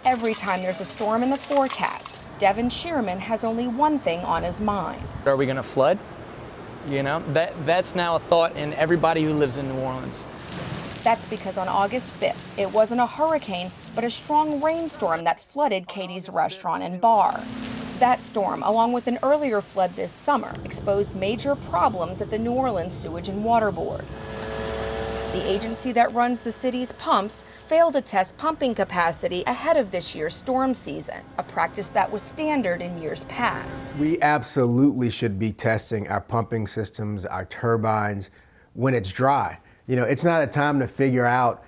Every time there's a storm in the forecast, Devin Shearman has only one thing on his mind. Are we going to flood? You know, that's now a thought in everybody who lives in New Orleans. That's because on August 5th, it wasn't a hurricane, but a strong rainstorm that flooded Katie's restaurant and bar. That storm, along with an earlier flood this summer, exposed major problems at the New Orleans Sewage and Water Board. The agency that runs the city's pumps failed to test pumping capacity ahead of this year's storm season, a practice that was standard in years past. We absolutely should be testing our pumping systems, our turbines, when it's dry. You know, it's not a time to figure out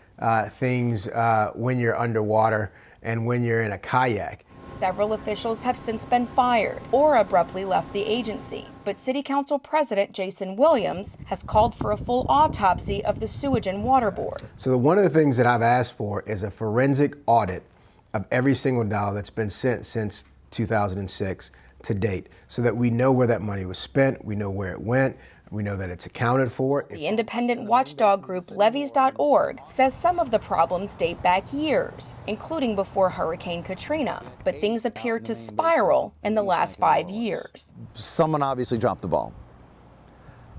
things when you're underwater and when you're in a kayak. Several officials have since been fired or abruptly left the agency, but City Council President Jason Williams has called for a full autopsy of the Sewage and Water Board. So one of the things that I've asked for is a forensic audit of every single dollar that's been sent since 2006 to date, so that we know where that money was spent, we know where it went, we know that it's accounted for. The independent watchdog group Levees.org says some of the problems date back years, including before Hurricane Katrina, but things appear to spiral in the last 5 years. Someone obviously dropped the ball.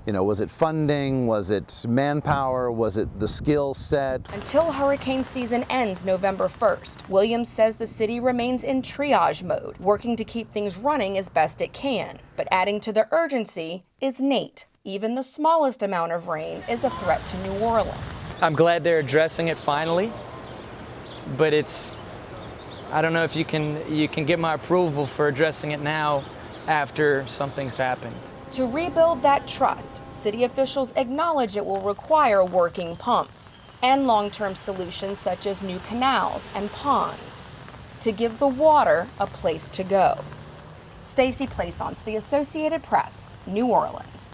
You know, was it funding? Was it manpower? Was it the skill set? Until hurricane season ends November 1st, Williams says the city remains in triage mode, working to keep things running as best it can. But adding to the urgency is Nate. Even the smallest amount of rain is a threat to New Orleans. I'm glad they're addressing it finally, but I don't know if you can get my approval for addressing it now after something's happened. To rebuild that trust, city officials acknowledge it will require working pumps and long-term solutions such as new canals and ponds to give the water a place to go. Stacey Plaisance, The Associated Press, New Orleans.